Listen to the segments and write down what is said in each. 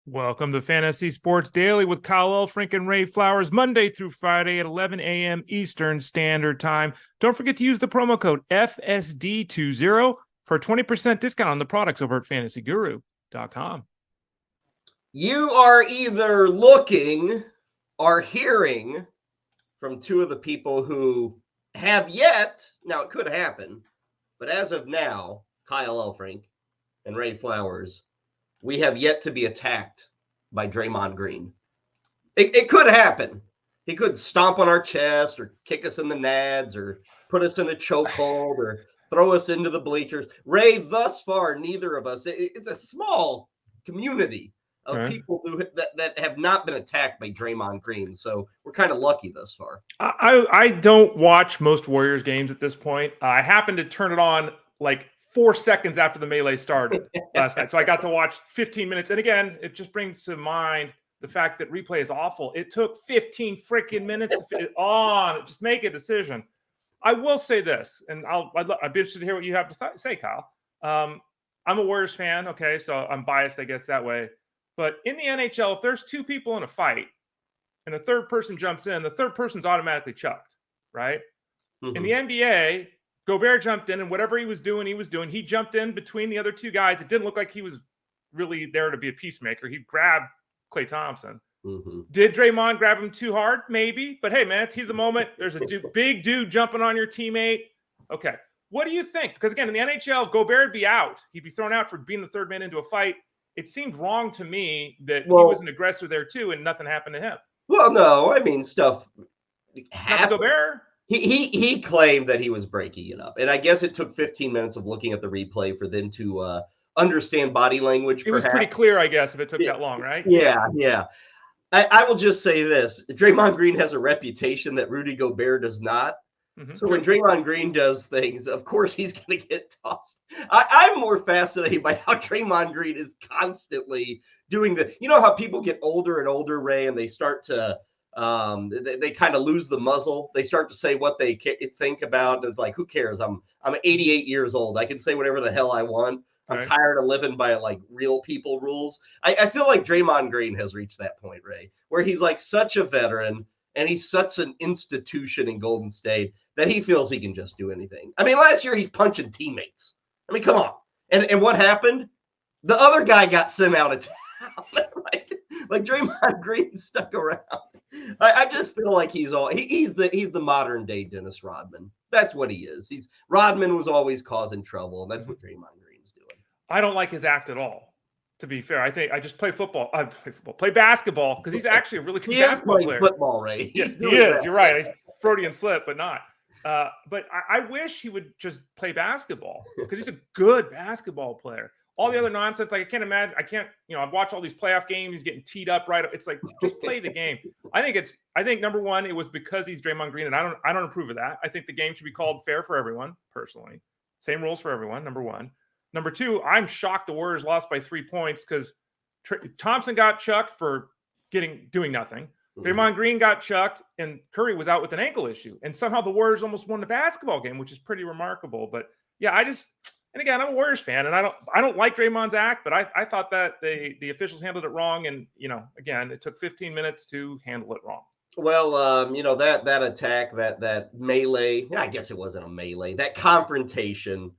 Welcome to Fantasy Sports Daily with Kyle Elfrink and Ray Flowers, Monday through Friday at 11 a.m. Eastern Standard Time. Don't forget to use the promo code FSD20 for a 20% discount on the products over at fantasyguru.com. You are either looking or hearing from two of the people who have yet, now it could happen, but as of now, Kyle Elfrink and Ray Flowers, we have yet to be attacked by Draymond Green. It could happen. He could stomp on our chest or kick us in the nads or put us in a chokehold or throw us into the bleachers. Ray, thus far, neither of us. It's a small community of people that have not been attacked by Draymond Green. So we're kind of lucky thus far. I don't watch most Warriors games at this point. I happened to turn it on like 4 seconds after the melee started last night. So I got to watch 15 minutes. And again, it just brings to mind the fact that replay is awful. It took 15 freaking minutes to fit it on. Just make a decision. I will say this, and I'd be interested to hear what you have to say, Kyle. I'm a Warriors fan, okay, so I'm biased, I guess, that way. But in the NHL, if there's two people in a fight and a third person jumps in, the third person's automatically chucked, right? Mm-hmm. In the NBA, Goedert jumped in, and whatever he was doing. He jumped in between the other two guys. It didn't look like he was really there to be a peacemaker. He grabbed Klay Thompson. Mm-hmm. Did Draymond grab him too hard? Maybe. But hey, man, it's heat of the moment. There's a big dude jumping on your teammate. Okay. What do you think? Because again, in the NHL, Goedert would be out. He'd be thrown out for being the third man into a fight. It seemed wrong to me that he was an aggressor there too, and nothing happened to him. Well, no, I mean, stuff happened. Goedert. He claimed that he was breaking it up. And I guess it took 15 minutes of looking at the replay for them to understand body language. It was pretty clear, I guess, if it took that long, right? Yeah. I will just say this. Draymond Green has a reputation that Rudy Gobert does not. Mm-hmm. So when Draymond Green does things, of course he's going to get tossed. I'm more fascinated by how Draymond Green is constantly doing you know how people get older and older, Ray, and they start to they kind of lose the muzzle. They start to say what they think about. And it's like, who cares? I'm 88 years old. I can say whatever the hell I want. I'm tired of living by like real people rules. I feel like Draymond Green has reached that point, Ray, where he's like such a veteran and he's such an institution in Golden State that he feels he can just do anything. I mean, last year he's punching teammates. I mean, come on. And what happened? The other guy got sent out of town. like Draymond Green stuck around. I just feel like he's the modern day Dennis Rodman. That's what he is. Rodman was always causing trouble, and that's what Draymond Green's doing. I don't like his act at all. To be fair, I think I just play football. I play basketball because he's actually a really good basketball player. Football, Ray. Yes, he is. You're right. Freudian slip, but not. But I wish he would just play basketball because he's a good basketball player. All the other nonsense, like I can't imagine. I've watched all these playoff games. He's getting teed up right. It's like just play the game. I think number one, it was because he's Draymond Green, and I don't approve of that. I think the game should be called fair for everyone. Personally, same rules for everyone. Number one. Number two, I'm shocked the Warriors lost by 3 points because Thompson got chucked for doing nothing. Draymond Green got chucked, and Curry was out with an ankle issue, and somehow the Warriors almost won the basketball game, which is pretty remarkable. But yeah, and again, I'm a Warriors fan, and I don't like Draymond's act, but I thought that the officials handled it wrong, and again, it took 15 minutes to handle it wrong. Well, that attack, that melee, I guess it wasn't a melee, that confrontation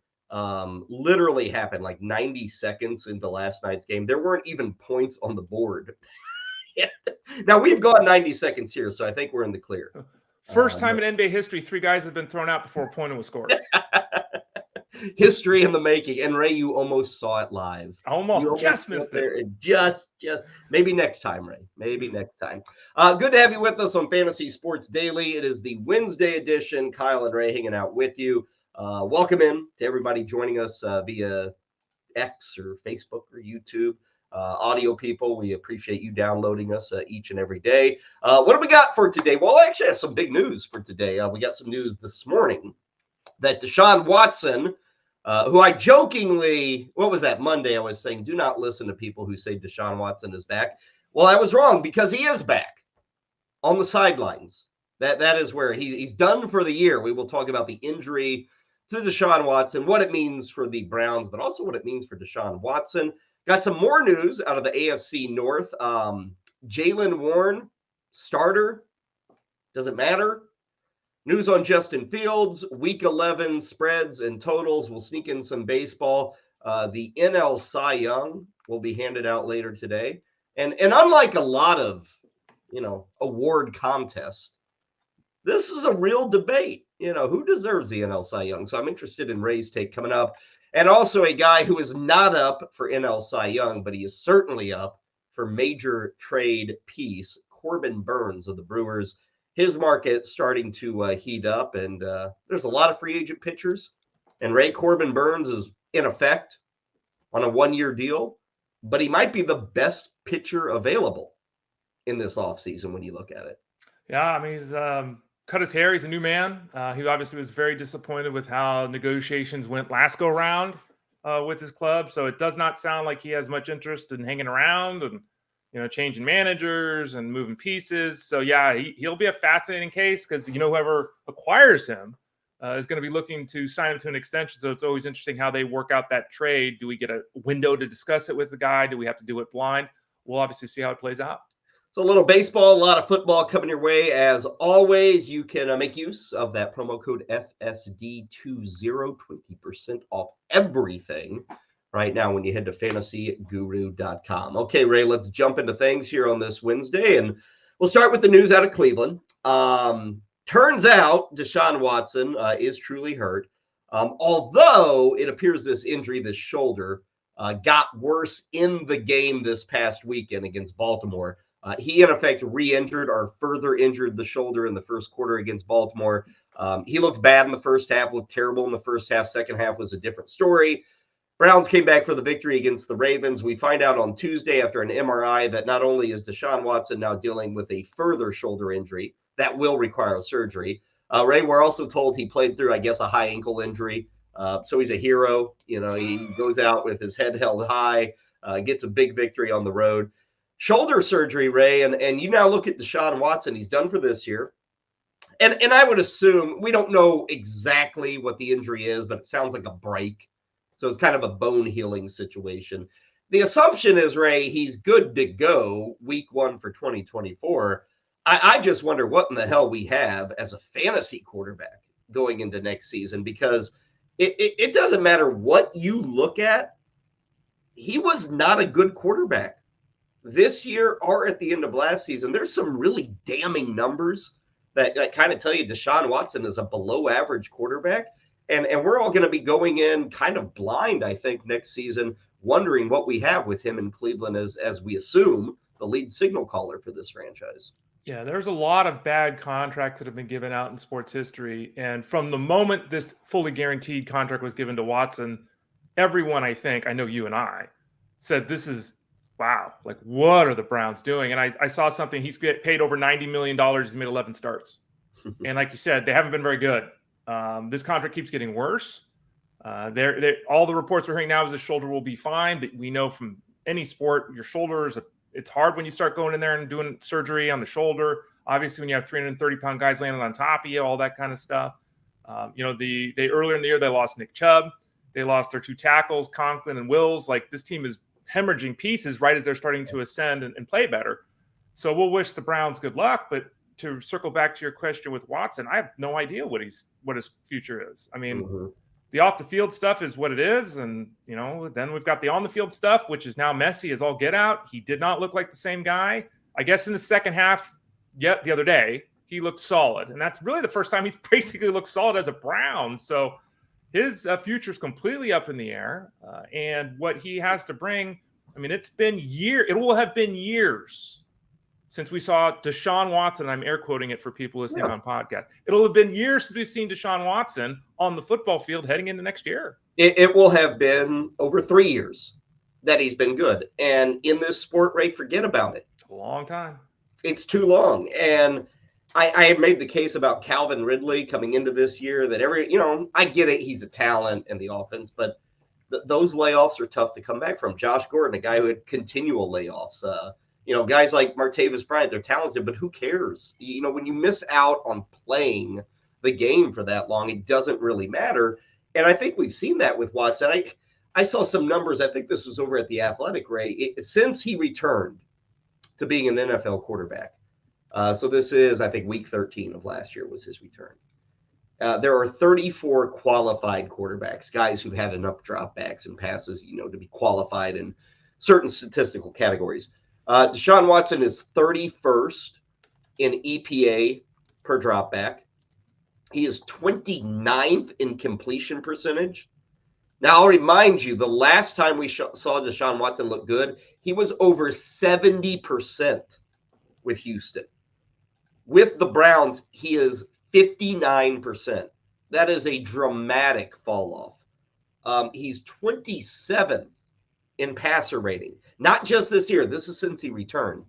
literally happened like 90 seconds into last night's game. There weren't even points on the board. Now we've gone 90 seconds here, so I think we're in the clear. First time in NBA history, 3 guys have been thrown out before a point was scored. History in the making. And Ray, you almost saw it live. You just missed it. Just maybe next time, Ray. Maybe next time. Good to have you with us on Fantasy Sports Daily. It is the Wednesday edition. Kyle and Ray hanging out with you. Welcome in to everybody joining us via X or Facebook or YouTube. Audio people, we appreciate you downloading us each and every day. What do we got for today? Well, I actually have some big news for today. We got some news this morning that Deshaun Watson, who I jokingly, what was that, Monday, I was saying, do not listen to people who say Deshaun Watson is back. Well, I was wrong because he is back on the sidelines. That is where he's done for the year. We will talk about the injury to Deshaun Watson, what it means for the Browns, but also what it means for Deshaun Watson. Got some more news out of the AFC North. Jaylen Warren, starter. Doesn't matter. News on Justin Fields, Week 11 spreads and totals. We'll sneak in some baseball. The NL Cy Young will be handed out later today. And unlike a lot of, award contests, this is a real debate. Who deserves the NL Cy Young? So I'm interested in Ray's take coming up. And also a guy who is not up for NL Cy Young, but he is certainly up for major trade piece, Corbin Burnes of the Brewers. His market starting to heat up, and there's a lot of free agent pitchers. And Ray, Corbin Burnes is in effect on a 1-year deal, but he might be the best pitcher available in this offseason when you look at it. Yeah, I mean, he's cut his hair. He's a new man. He obviously was very disappointed with how negotiations went last go round with his club. So it does not sound like he has much interest in hanging around and changing managers and moving pieces. So, yeah, he'll be a fascinating case because, whoever acquires him is going to be looking to sign him to an extension. So it's always interesting how they work out that trade. Do we get a window to discuss it with the guy? Do we have to do it blind? We'll obviously see how it plays out. So a little baseball, a lot of football coming your way. As always, you can make use of that promo code FSD20, 20% off everything right now when you head to fantasyguru.com. Okay, Ray, let's jump into things here on this Wednesday, and we'll start with the news out of Cleveland. Turns out Deshaun Watson is truly hurt, although it appears this injury, this shoulder, got worse in the game this past weekend against Baltimore. He, in effect, re-injured or further injured the shoulder in the first quarter against Baltimore. He looked bad in the first half, looked terrible in the first half. Second half was a different story. Browns came back for the victory against the Ravens. We find out on Tuesday after an MRI that not only is Deshaun Watson now dealing with a further shoulder injury that will require surgery. Ray, we're also told he played through, I guess, a high ankle injury. So he's a hero. He goes out with his head held high, gets a big victory on the road. Shoulder surgery, Ray, and you now look at Deshaun Watson. He's done for this year. And I would assume, we don't know exactly what the injury is, but it sounds like a break. So it's kind of a bone healing situation. The assumption is, Ray, he's good to go week 1 for 2024. I just wonder what in the hell we have as a fantasy quarterback going into next season, because it doesn't matter what you look at. He was not a good quarterback this year or at the end of last season. There's some really damning numbers that kind of tell you Deshaun Watson is a below average quarterback. And we're all going to be going in kind of blind, I think, next season, wondering what we have with him in Cleveland as we assume the lead signal caller for this franchise. Yeah, there's a lot of bad contracts that have been given out in sports history. And from the moment this fully guaranteed contract was given to Watson, everyone, I think, I know you and I, said this is, wow, like what are the Browns doing? And I saw something, he's paid over $90 million. He's made 11 starts. And like you said, they haven't been very good. This contract keeps getting worse. All the reports we're hearing now is the shoulder will be fine, but we know from any sport, your shoulders, it's hard when you start going in there and doing surgery on the shoulder. Obviously, when you have 330-pound guys landing on top of you, all that kind of stuff. They earlier in the year, they lost Nick Chubb. They lost their 2 tackles, Conklin and Wills. Like, this team is hemorrhaging pieces right as they're starting to ascend and play better. So we'll wish the Browns good luck, but to circle back to your question with Watson, I have no idea what his future is. I mean, the off the field stuff is what it is. And, then we've got the on the field stuff, which is now messy as all get out. He did not look like the same guy. I guess in the second half, the other day, he looked solid. And that's really the first time he's basically looked solid as a Brown. So his future is completely up in the air. And what he has to bring, I mean, it will have been years since we saw Deshaun Watson. I'm air quoting it for people listening on podcasts. It'll have been years since we've seen Deshaun Watson on the football field heading into next year. It will have been over 3 years that he's been good. And in this sport, Ray, forget about it. It's a long time. It's too long. And I have made the case about Calvin Ridley coming into this year that I get it. He's a talent in the offense, but those layoffs are tough to come back from. Josh Gordon, a guy who had continual layoffs, guys like Martavis Bryant, they're talented, but who cares? When you miss out on playing the game for that long, it doesn't really matter. And I think we've seen that with Watson. I saw some numbers. I think this was over at The Athletic, Ray. Since he returned to being an NFL quarterback, so this is, I think, week 13 of last year was his return. There are 34 qualified quarterbacks, guys who had enough dropbacks and passes, to be qualified in certain statistical categories. Deshaun Watson is 31st in EPA per dropback. He is 29th in completion percentage. Now, I'll remind you, the last time we saw Deshaun Watson look good, he was over 70% with Houston. With the Browns, he is 59%. That is a dramatic fall off. He's 27th in passer rating. Not just this year. This is since he returned.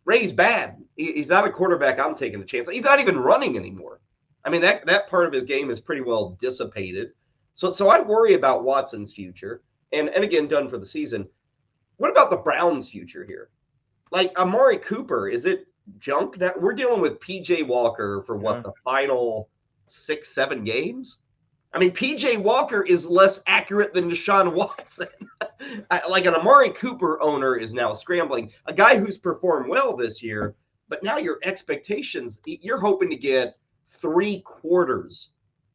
Ray's bad. He's not a quarterback I'm taking a chance. He's not even running anymore. I mean, that part of his game is pretty well dissipated. So I worry about Watson's future. And again, done for the season. What about the Browns' future here? Like Amari Cooper, is it junk now? We're dealing with PJ Walker for the final 6-7 games? I mean, PJ Walker is less accurate than Deshaun Watson. Like an Amari Cooper owner is now scrambling. A guy who's performed well this year, but now your expectations, you're hoping to get 3/4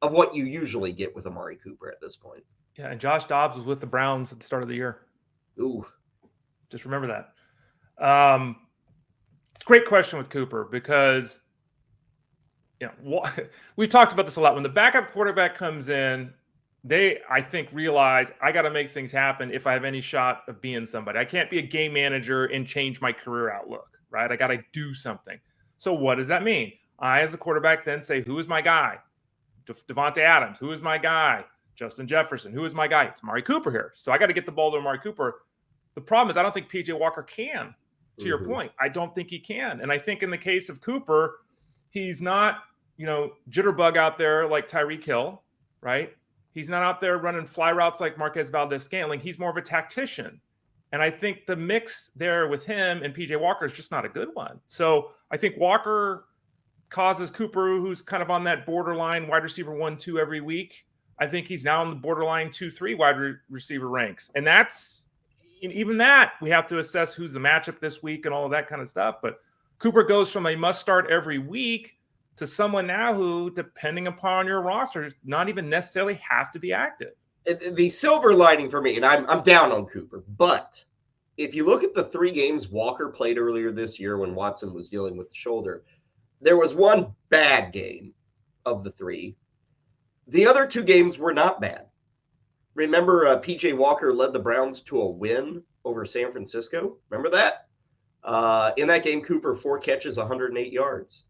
of what you usually get with Amari Cooper at this point. Yeah, and Josh Dobbs was with the Browns at the start of the year. Ooh. Just remember that. Great question with Cooper because, we talked about this a lot. When the backup quarterback comes in, they, I think, realize I got to make things happen if I have any shot of being somebody. I can't be a game manager and change my career outlook, right? I got to do something. So what does that mean? I, as a quarterback, then say, who is my guy? Devontae Adams. Who is my guy? Justin Jefferson. Who is my guy? It's Amari Cooper here. So I got to get the ball to Amari Cooper. The problem is I don't think PJ Walker can, to your point. I don't think he can. And I think in the case of Cooper, he's not, jitterbug out there like Tyreek Hill, right? He's not out there running fly routes like Marquez Valdez-Scantling. He's more of a tactician. And I think the mix there with him and PJ Walker is just not a good one. So I think Walker causes Cooper, who's kind of on that borderline wide receiver 1-2 every week. I think he's now in the borderline 2-3 wide receiver ranks. And that's, even that, we have to assess who's the matchup this week and all of that kind of stuff. But Cooper goes from a must start every week to someone now who, depending upon your roster, does not even necessarily have to be active. The silver lining for me, and I'm down on Cooper, but if you look at the 3 games Walker played earlier this year when Watson was dealing with the shoulder, there was one bad game of the 3. The other 2 games were not bad. Remember, PJ Walker led the Browns to a win over San Francisco? Remember that? In that game, Cooper, 4 catches, 108 yards.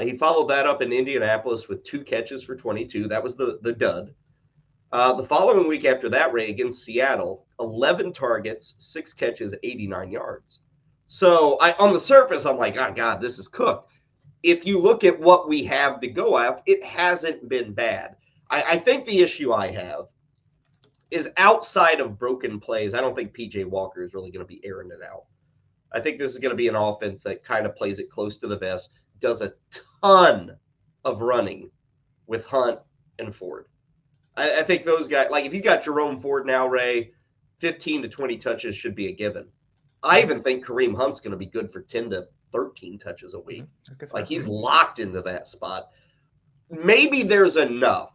He followed that up in Indianapolis with 2 catches for 22. That was the dud. The following week after that, Ray, against Seattle, 11 targets, 6 catches, 89 yards. So on the surface, I'm like, oh, God, this is cooked. If you look at what we have to go at, it hasn't been bad. I think the issue I have is outside of broken plays. I don't think PJ Walker is really going to be airing it out. I think this is going to be an offense that kind of plays it close to the vest, does a ton of running with Hunt and Ford. I think those guys, like if you got Jerome Ford now, Ray, 15 to 20 touches should be a given. I even think Kareem Hunt's going to be good for 10 to 13 touches a week. Like he's locked into that spot. Maybe there's enough,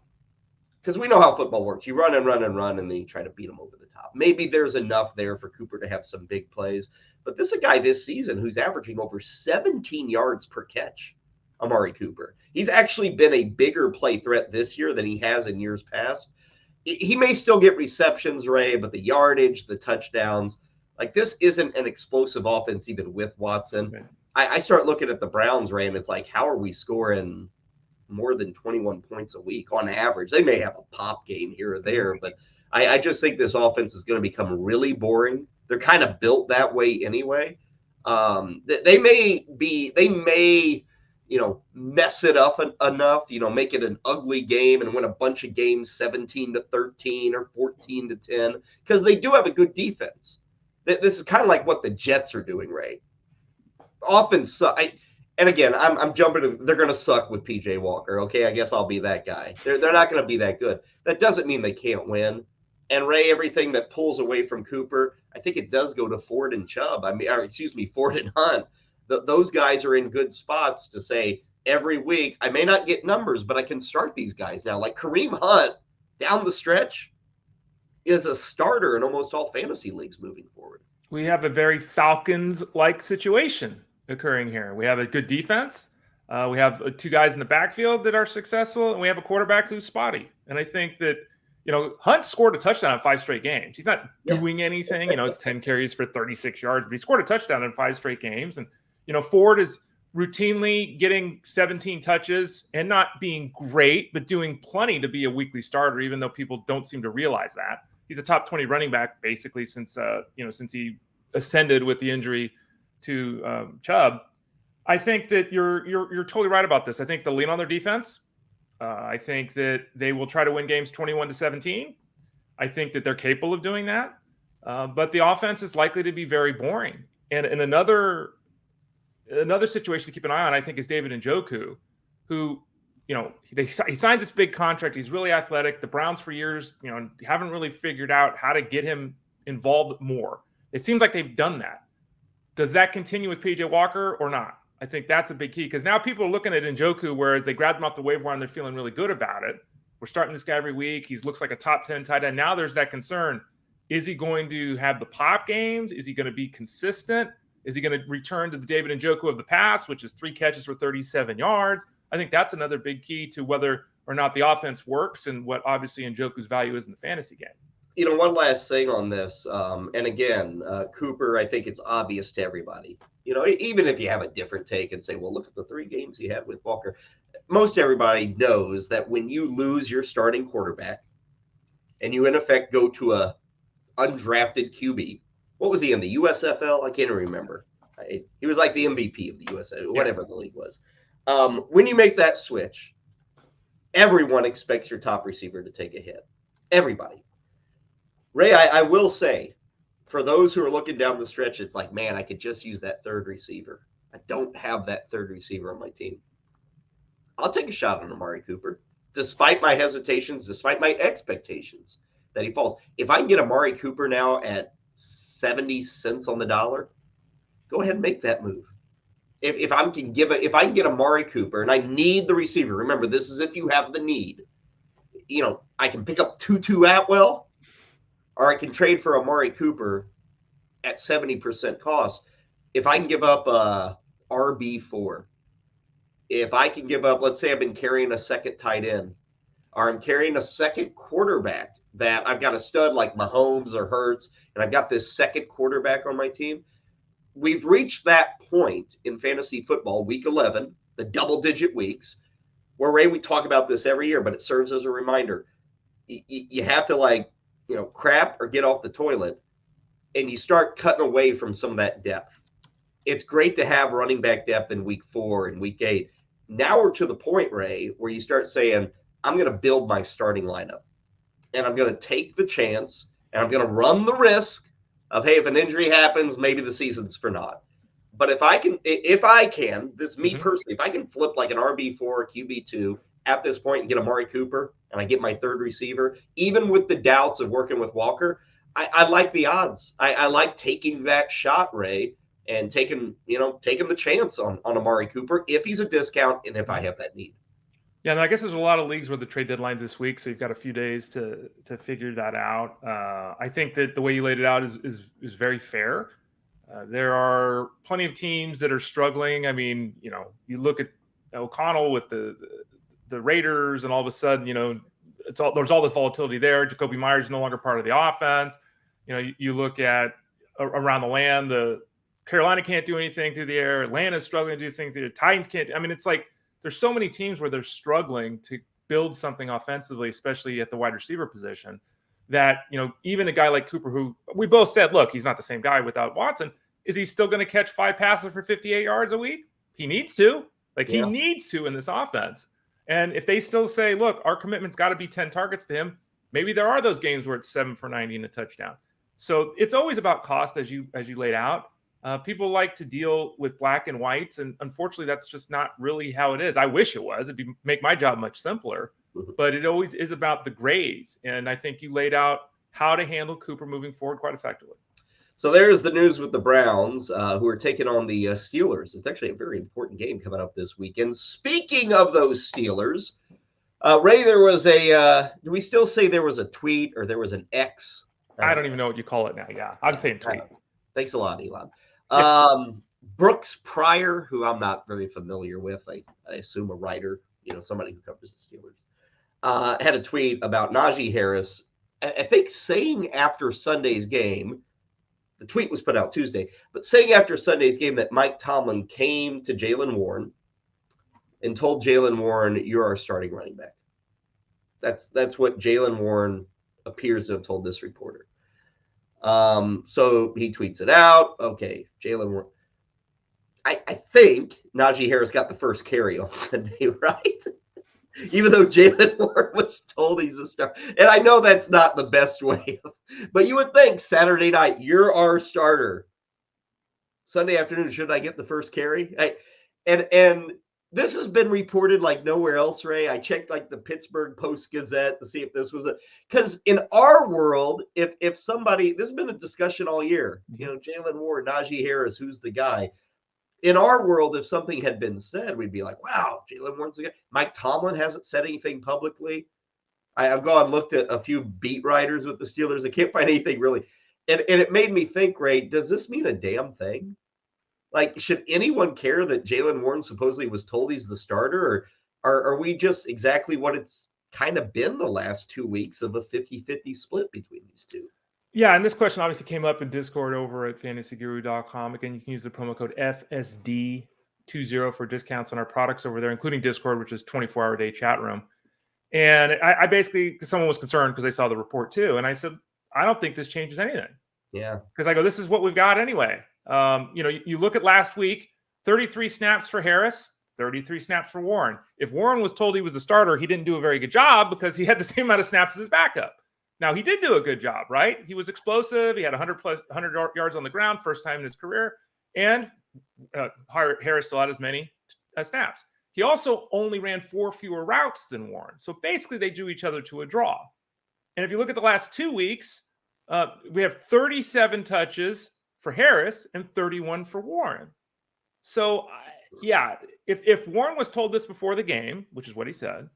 because we know how football works. You run and run and run, and then you try to beat them over the top. Maybe there's enough there for Cooper to have some big plays. But this is a guy this season who's averaging over 17 yards per catch, Amari Cooper. He's actually been a bigger play threat this year than he has in years past. He may still get receptions, Ray, but the yardage, the touchdowns, like this isn't an explosive offense even with Watson. Okay. I start looking at the Browns, Ray, and it's like, how are we scoring more than 21 points a week on average? They may have a pop game here or there, but I just think this offense is going to become really boring. They're kind of built that way anyway. They may, mess it up enough, make it an ugly game and win a bunch of games 17-13 or 14-10, because they do have a good defense. This is kind of like what the Jets are doing, Ray. Offense, and again, I'm jumping to, they're going to suck with PJ Walker. Okay, I guess I'll be that guy. They're not going to be that good. That doesn't mean they can't win. And Ray, everything that pulls away from Cooper, I think it does go to Ford and Chubb. Ford and Hunt. Those guys are in good spots to say every week, I may not get numbers, but I can start these guys now. Like Kareem Hunt down the stretch is a starter in almost all fantasy leagues moving forward. We have a very Falcons-like situation occurring here. We have a good defense. We have two guys in the backfield that are successful, and we have a quarterback who's spotty. And I think that, Hunt scored a touchdown in 5 straight games. He's not doing anything. It's 10 carries for 36 yards, but he scored a touchdown in 5 straight games. And, Ford is routinely getting 17 touches and not being great, but doing plenty to be a weekly starter, even though people don't seem to realize that. He's a top 20 running back basically since he ascended with the injury to Chubb. I think that you're totally right about this. I think they'll lean on their defense. I think that they will try to win games 21-17. I think that they're capable of doing that. But the offense is likely to be very boring. And another situation to keep an eye on, I think, is David Njoku, who, he signs this big contract. He's really athletic. The Browns for years, haven't really figured out how to get him involved more. It seems like they've done that. Does that continue with PJ Walker or not? I think that's a big key, because now people are looking at Njoku, whereas they grabbed him off the waiver wire and they're feeling really good about it. We're starting this guy every week. He looks like a top 10 tight end. Now there's that concern. Is he going to have the pop games? Is he going to be consistent? Is he going to return to the David Njoku of the past, which is 3 catches for 37 yards? I think that's another big key to whether or not the offense works and what obviously Njoku's value is in the fantasy game. One last thing on this. And again, Cooper, I think it's obvious to everybody. Even if you have a different take and say, well, look at the 3 games he had with Walker. Most everybody knows that when you lose your starting quarterback and you, in effect, go to a undrafted QB, what was he in the USFL? I can't remember. He was like the MVP of the USFL, whatever the league was. When you make that switch, everyone expects your top receiver to take a hit. Everybody. Ray, I will say, for those who are looking down the stretch, it's like, man, I could just use that 3rd receiver. I don't have that 3rd receiver on my team. I'll take a shot on Amari Cooper, despite my hesitations, despite my expectations that he falls. If I can get Amari Cooper now at 70 cents on the dollar, go ahead and make that move. If I can get Amari Cooper, and I need the receiver, remember, this is if you have the need. I can pick up Tutu Atwell, or I can trade for Amari Cooper at 70% cost. If I can give up a RB4, if I can give up, let's say I've been carrying a second tight end, or I'm carrying a second quarterback that I've got a stud like Mahomes or Hurts, and I've got this second quarterback on my team. We've reached that point in fantasy football, week 11, the double-digit weeks, where, Ray, we talk about this every year, but it serves as a reminder. You have to, crap or get off the toilet, and you start cutting away from some of that depth. It's great to have running back depth in week 4 and week 8. Now we're to the point, Ray, where you start saying, I'm going to build my starting lineup, and I'm going to take the chance, and I'm going to run the risk of, hey, if an injury happens, maybe the season's for naught. But if I can, this me personally, if I can flip like an RB4 or QB2 at this point and get Amari Cooper, and I get my 3rd receiver, even with the doubts of working with Walker, I like the odds. I like taking that shot, Ray, and taking the chance on Amari Cooper if he's a discount and if I have that need. Yeah, and I guess there's a lot of leagues where the trade deadline's this week, so you've got a few days to figure that out. I think that the way you laid it out is very fair. There are plenty of teams that are struggling. I mean, you look at O'Connell with the Raiders, and all of a sudden, there's all this volatility there. Jacoby Myers is no longer part of the offense. You look at around the land, the Carolina can't do anything through the air. Atlanta's struggling to do things through the Titans can't. I mean, it's like there's so many teams where they're struggling to build something offensively, especially at the wide receiver position, that, even a guy like Cooper, who we both said, look, he's not the same guy without Watson. Is he still going to catch 5 passes for 58 yards a week? He needs to. He needs to in this offense. And if they still say, look, our commitment's got to be 10 targets to him, maybe there are those games where it's 7 for 90 and a touchdown. So it's always about cost, as you laid out. People like to deal with black and whites, and unfortunately, that's just not really how it is. I wish it was. It'd make my job much simpler, but it always is about the grays. And I think you laid out how to handle Cooper moving forward quite effectively. So there's the news with the Browns, who are taking on the Steelers. It's actually a very important game coming up this weekend. Speaking of those Steelers, Ray, there was do we still say there was a tweet or there was an X? I don't even know what you call it now. Yeah, I'm saying tweet. Thanks a lot, Elon. Brooks Pryor, who I'm not very familiar with, I assume a writer, somebody who covers the Steelers, had a tweet about Najee Harris, I think saying after Sunday's game, the tweet was put out Tuesday, but saying after Sunday's game that Mike Tomlin came to Jaylen Warren and told Jaylen Warren, "You're our starting running back." That's what Jaylen Warren appears to have told this reporter. So he tweets it out. Okay, Jaylen Warren. I think Najee Harris got the first carry on Sunday, right? Even though Jaylen Warren was told he's a star. And I know that's not the best way, but you would think Saturday night, you're our starter. Sunday afternoon, should I get the first carry? And this has been reported like nowhere else, Ray. I checked like the Pittsburgh Post-Gazette to see if this was because in our world, if somebody, this has been a discussion all year, Jaylen Warren, Najee Harris, who's the guy? In our world, if something had been said, we'd be like, wow, Jaylen Warren's the guy. Mike Tomlin hasn't said anything publicly. I've gone and looked at a few beat writers with the Steelers. I can't find anything really. And it made me think, Ray, does this mean a damn thing? Like, should anyone care that Jaylen Warren supposedly was told he's the starter? Or are we just exactly what it's kind of been the last 2 weeks of a 50-50 split between these two? Yeah, and this question obviously came up in Discord over at fantasyguru.com. Again, you can use the promo code FSD20 for discounts on our products over there, including Discord, which is 24-hour-a-day chat room. And I basically, because someone was concerned because they saw the report too. And I said, I don't think this changes anything. Yeah. Because I go, this is what we've got anyway. You look at last week, 33 snaps for Harris, 33 snaps for Warren. If Warren was told he was a starter, he didn't do a very good job because he had the same amount of snaps as his backup. Now, he did do a good job, right? He was explosive. He had 100 yards on the ground, first time in his career. And Harris still had as many snaps. He also only ran 4 fewer routes than Warren. So basically, they drew each other to a draw. And if you look at the last 2 weeks, we have 37 touches for Harris and 31 for Warren. So, if Warren was told this before the game, which is what he said,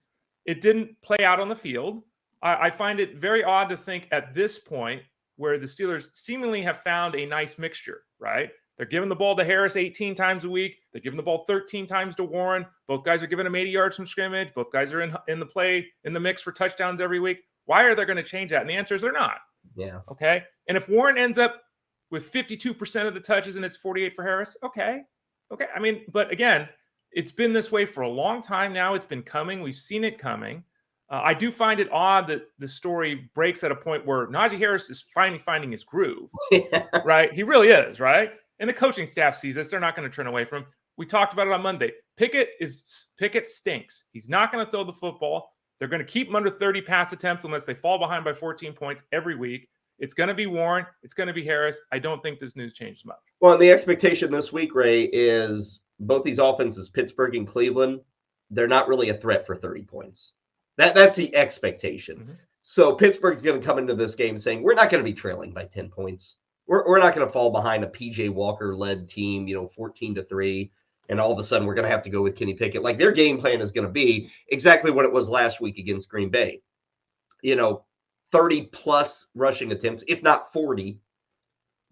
it didn't play out on the field. I find it very odd to think at this point where the Steelers seemingly have found a nice mixture, right? They're giving the ball to Harris 18 times a week. They're giving the ball 13 times to Warren. Both guys are giving him 80 yards from scrimmage. Both guys are in the mix for touchdowns every week. Why are they going to change that? And the answer is they're not. Yeah. Okay. And if Warren ends up with 52% of the touches and it's 48 for Harris, okay. I mean, but again, it's been this way for a long time now. It's been coming. We've seen it coming. I do find it odd that the story breaks at a point where Najee Harris is finally finding his groove, right? He really is, right? And the coaching staff sees this. They're not going to turn away from him. We talked about it on Monday. Pickett stinks. He's not going to throw the football. They're going to keep him under 30 pass attempts unless they fall behind by 14 points every week. It's going to be Warren. It's going to be Harris. I don't think this news changed much. Well, the expectation this week, Ray, is both these offenses, Pittsburgh and Cleveland, they're not really a threat for 30 points. That's the expectation. Mm-hmm. So Pittsburgh's going to come into this game saying, we're not going to be trailing by 10 points. We're not going to fall behind a P.J. Walker-led team, 14-3, and all of a sudden we're going to have to go with Kenny Pickett. Like, their game plan is going to be exactly what it was last week against Green Bay. 30-plus rushing attempts, if not 40,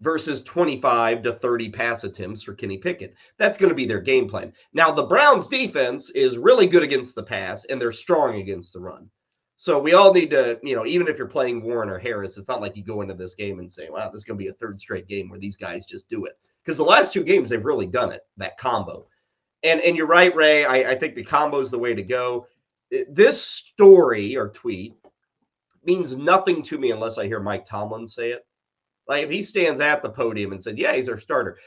versus 25 to 30 pass attempts for Kenny Pickett. That's going to be their game plan. Now, the Browns' defense is really good against the pass, and they're strong against the run. So we all need to, even if you're playing Warren or Harris, it's not like you go into this game and say, wow, this is going to be a third straight game where these guys just do it. Because the last 2 games, they've really done it, that combo. And you're right, Ray. I think the combo is the way to go. This story or tweet means nothing to me unless I hear Mike Tomlin say it. Like, if he stands at the podium and said, yeah, he's our starter.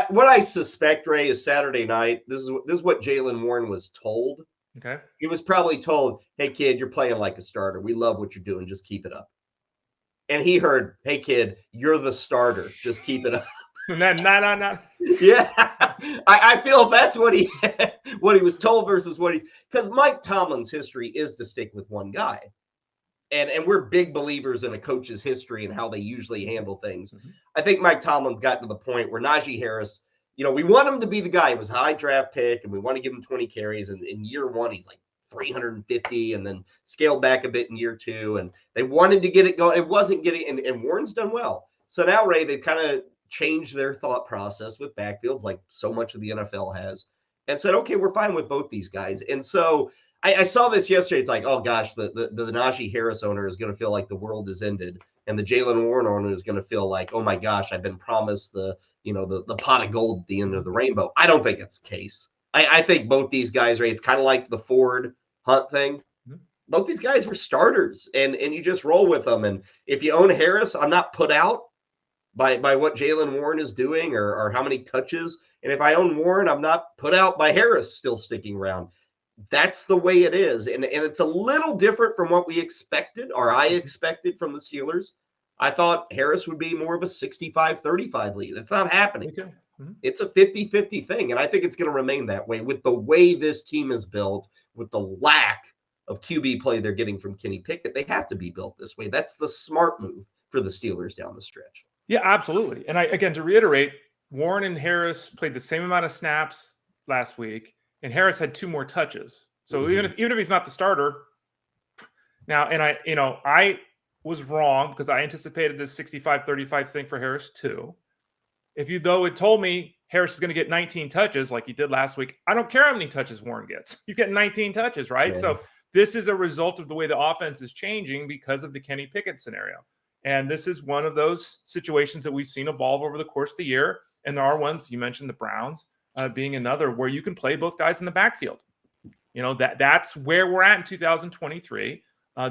What I suspect, Ray, is Saturday night, this is what Jaylen Warren was told. Okay. He was probably told, hey, kid, you're playing like a starter. We love what you're doing. Just keep it up. And he heard, hey, kid, you're the starter. Just keep it up. No. Yeah. I feel that's what he was told versus because Mike Tomlin's history is to stick with one guy. and we're big believers in a coach's history and how they usually handle things. Mm-hmm. I think Mike Tomlin's gotten to the point where Najee Harris, we want him to be the guy. He was a high draft pick, and we want to give him 20 carries. And in year one, he's like 350, and then scaled back a bit in year two. And they wanted to get it going. It wasn't getting, and Warren's done well. So now, Ray, they've kind of changed their thought process with backfields, like so much of the NFL has, and said, okay, we're fine with both these guys. And so I saw this yesterday. It's like, oh gosh, the Najee Harris owner is going to feel like the world is ended, and the Jaylen Warren owner is going to feel like, oh my gosh, I've been promised the pot of gold at the end of the rainbow. I don't think it's the case. I think both these guys, right? It's kind of like the Ford Hunt thing. Mm-hmm. Both these guys were starters, and you just roll with them. And if you own Harris, I'm not put out by what Jaylen Warren is doing or how many touches. And if I own Warren, I'm not put out by Harris still sticking around. That's the way it is. And it's a little different from what we expected, or I expected from the Steelers. I thought Harris would be more of a 65-35 lead. It's not happening. Me too. Mm-hmm. It's a 50-50 thing. And I think it's going to remain that way with the way this team is built, with the lack of QB play they're getting from Kenny Pickett. They have to be built this way. That's the smart move for the Steelers down the stretch. Yeah, absolutely. And again, to reiterate, Warren and Harris played the same amount of snaps last week, and Harris had 2 more touches. So even if he's not the starter now, and I was wrong because I anticipated this 65-35 thing for Harris too. If you had told me Harris is going to get 19 touches like he did last week, I don't care how many touches Warren gets. He's getting 19 touches, right? Yeah. So this is a result of the way the offense is changing because of the Kenny Pickett scenario. And this is one of those situations that we've seen evolve over the course of the year. And there are ones, you mentioned the Browns being another, where you can play both guys in the backfield. That's where we're at in 2023.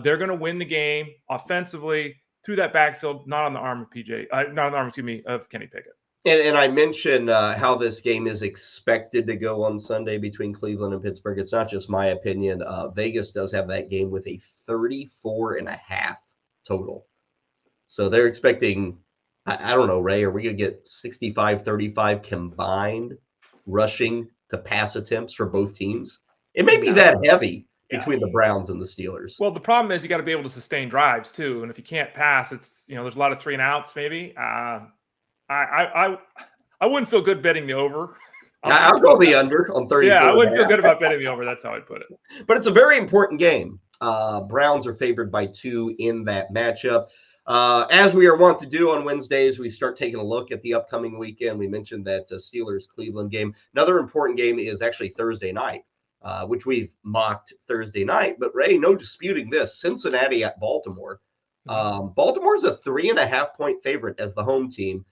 They're going to win the game offensively through that backfield, not on the arm of of Kenny Pickett. And I mentioned how this game is expected to go on Sunday between Cleveland and Pittsburgh. It's not just my opinion. Vegas does have that game with a 34.5 total. So they're expecting, I don't know, Ray, are we going to get 65-35 combined rushing to pass attempts for both teams? It may be that heavy between the Browns and the Steelers. Well, the problem is you got to be able to sustain drives too. And if you can't pass, it's, there's a lot of 3 and outs maybe. I wouldn't feel good betting the over. I'll go the under on 34. Yeah, I wouldn't feel good about betting the over. That's how I'd put it. But it's a very important game. Browns are favored by 2 in that matchup. As we are wont to do on Wednesdays, we start taking a look at the upcoming weekend. We mentioned that Steelers-Cleveland game. Another important game is actually Thursday night, which we've mocked Thursday night. But, Ray, no disputing this. Cincinnati at Baltimore. Baltimore's a 3.5-point favorite as the home team.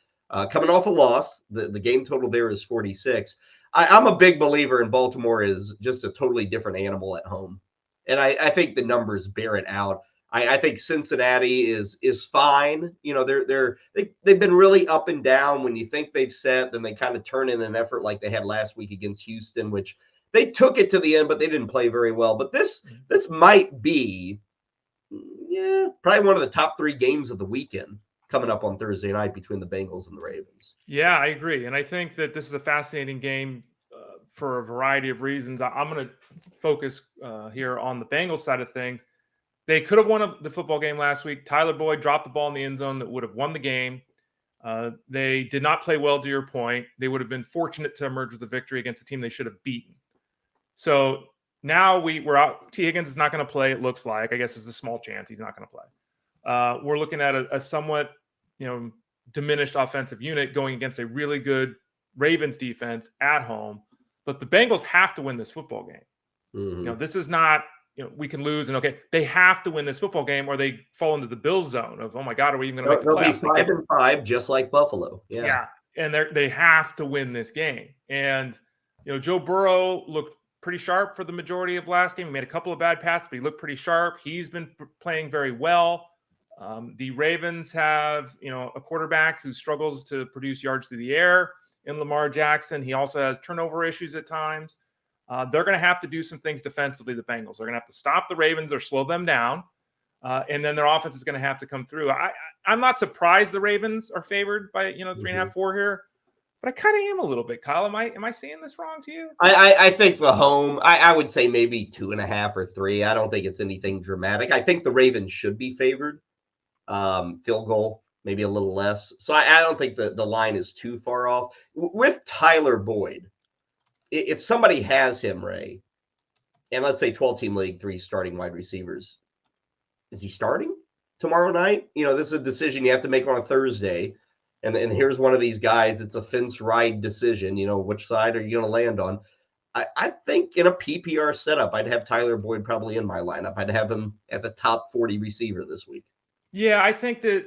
Coming off a loss, the game total there is 46. I'm a big believer in Baltimore is just a totally different animal at home. And I think the numbers bear it out. I think Cincinnati is fine. They've been really up and down. When you think they've set, then they kind of turn in an effort like they had last week against Houston, which they took it to the end, but they didn't play very well. But this might be, probably one of the top 3 games of the weekend coming up on Thursday night between the Bengals and the Ravens. Yeah, I agree. And I think that this is a fascinating game for a variety of reasons. I'm going to focus here on the Bengals side of things. They could have won the football game last week. Tyler Boyd dropped the ball in the end zone that would have won the game. They did not play well, to your point. They would have been fortunate to emerge with a victory against a team they should have beaten. So now we're out. T. Higgins is not going to play, it looks like. I guess there's a small chance he's not going to play. We're looking at a somewhat diminished offensive unit going against a really good Ravens defense at home. But the Bengals have to win this football game. Mm-hmm. This is not – we can lose, and okay, they have to win this football game, or they fall into the Bills zone of, oh my God, are we even going to make the playoffs? They'll be 5-5, just like Buffalo. Yeah, and they have to win this game. And Joe Burrow looked pretty sharp for the majority of last game. He made a couple of bad passes, but he looked pretty sharp. He's been playing very well. The Ravens have a quarterback who struggles to produce yards through the air in Lamar Jackson. He also has turnover issues at times. They're going to have to do some things defensively, the Bengals. They're going to have to stop the Ravens or slow them down. And then their offense is going to have to come through. I'm not surprised the Ravens are favored by, 3.5, 4 here. but I kind of am a little bit. Kyle, am I seeing this wrong to you? I think the home, I would say maybe 2.5 or 3. I don't think it's anything dramatic. I think the Ravens should be favored. Field goal, maybe a little less. So I don't think the line is too far off. With Tyler Boyd, if somebody has him, Ray, and let's say 12-team league, 3 starting wide receivers, is he starting tomorrow night? This is a decision you have to make on a Thursday. And here's one of these guys. It's a fence ride decision. Which side are you going to land on? I think in a PPR setup, I'd have Tyler Boyd probably in my lineup. I'd have him as a top 40 receiver this week. Yeah, I think that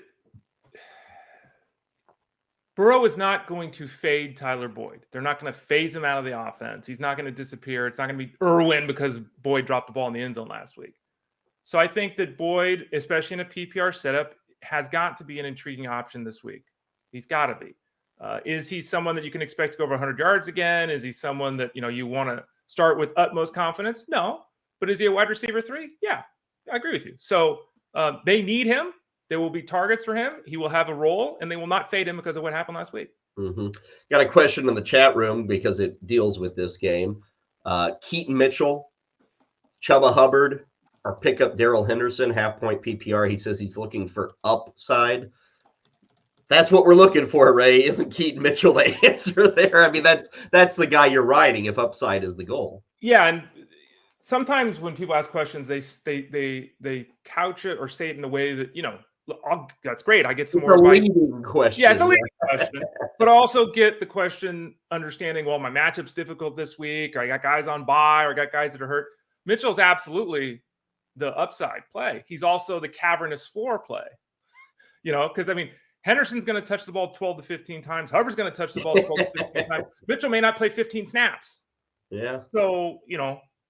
Burrow is not going to fade Tyler Boyd. They're not going to phase him out of the offense. He's not going to disappear. It's not going to be Irwin because Boyd dropped the ball in the end zone last week. So I think that Boyd, especially in a PPR setup, has got to be an intriguing option this week. He's got to be. Is he someone that you can expect to go over 100 yards again? Is he someone that you want to start with utmost confidence? No. But is he a wide receiver 3? Yeah, I agree with you. So they need him. There will be targets for him. He will have a role, and they will not fade him because of what happened last week. Mm-hmm. Got a question in the chat room because it deals with this game. Keaton Mitchell, Chuba Hubbard, or pick up Darrell Henderson, half-point PPR. He says he's looking for upside. That's what we're looking for, Ray. Isn't Keaton Mitchell the answer there? I mean, that's the guy you're riding if upside is the goal. Yeah, and sometimes when people ask questions, they couch it or say it in a way that that's great. I get some more advice. Question. Yeah, it's a leading question, but I also get the question understanding. Well, my matchup's difficult this week, or I got guys on bye, or I got guys that are hurt. Mitchell's absolutely the upside play. He's also the cavernous floor play. Because Henderson's going to touch the ball 12 to 15 times. Hubbard's going to touch the ball 12 to 15 times. Mitchell may not play 15 snaps. Yeah. So,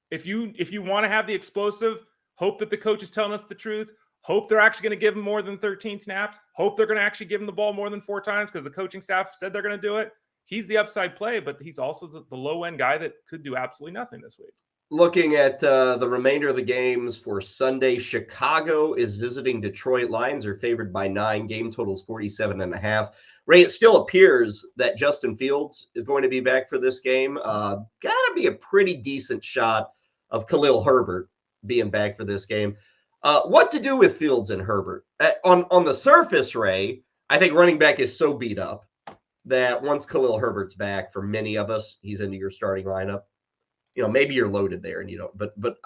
if you want to have the explosive, hope that the coach is telling us the truth, hope they're actually going to give him more than 13 snaps, hope they're going to actually give him the ball more than 4 times because the coaching staff said they're going to do it. He's the upside play, but he's also the low-end guy that could do absolutely nothing this week. Looking at the remainder of the games for Sunday, Chicago is visiting Detroit. Lions are favored by 9. Game totals 47.5. Ray, it still appears that Justin Fields is going to be back for this game. Got to be a pretty decent shot of Khalil Herbert being back for this game. What to do with Fields and Herbert? On the surface, Ray, I think running back is so beat up that once Khalil Herbert's back, for many of us, he's into your starting lineup. Maybe you're loaded there and you don't, but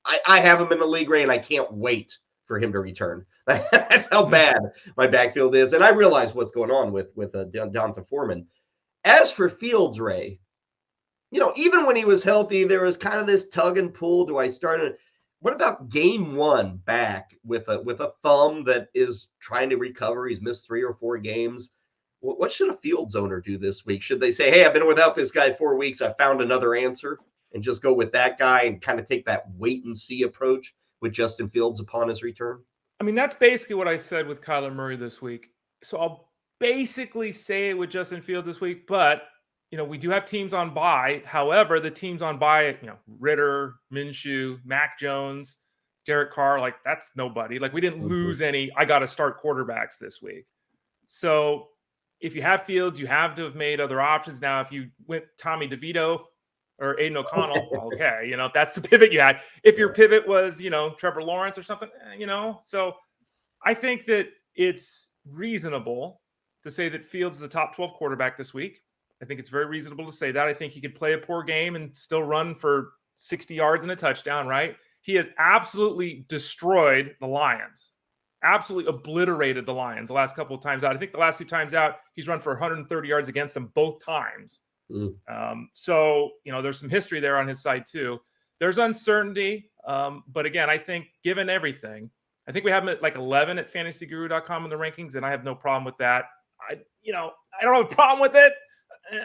I have him in the league, Ray, and I can't wait for him to return. That's how bad my backfield is. And I realize what's going on with Donta Foreman. As for Fields, Ray, even when he was healthy, there was kind of this tug and pull. Do I start it? What about game 1 back with a thumb that is trying to recover? He's missed 3 or 4 games. What should a Fields owner do this week? Should they say, hey, I've been without this guy 4 weeks. I found another answer, and just go with that guy and kind of take that wait and see approach with Justin Fields upon his return? That's basically what I said with Kyler Murray this week. So I'll basically say it with Justin Fields this week, but we do have teams on bye. However, the teams on bye, Ritter, Minshew, Mac Jones, Derek Carr, that's nobody. We didn't lose any I got to start quarterbacks this week. So if you have Fields, you have to have made other options. Now, if you went Tommy DeVito or Aiden O'Connell, okay, if that's the pivot you had. If your pivot was, Trevor Lawrence or something, So I think that it's reasonable to say that Fields is a top 12 quarterback this week. I think it's very reasonable to say that. I think he could play a poor game and still run for 60 yards and a touchdown, right? He has absolutely destroyed the Lions, absolutely obliterated the Lions the last couple of times out. I think the last 2 times out, he's run for 130 yards against them both times. So, there's some history there on his side too. There's uncertainty. But again, I think given everything, I think we have him at 11 at fantasyguru.com in the rankings, and I have no problem with that. I don't have a problem with it.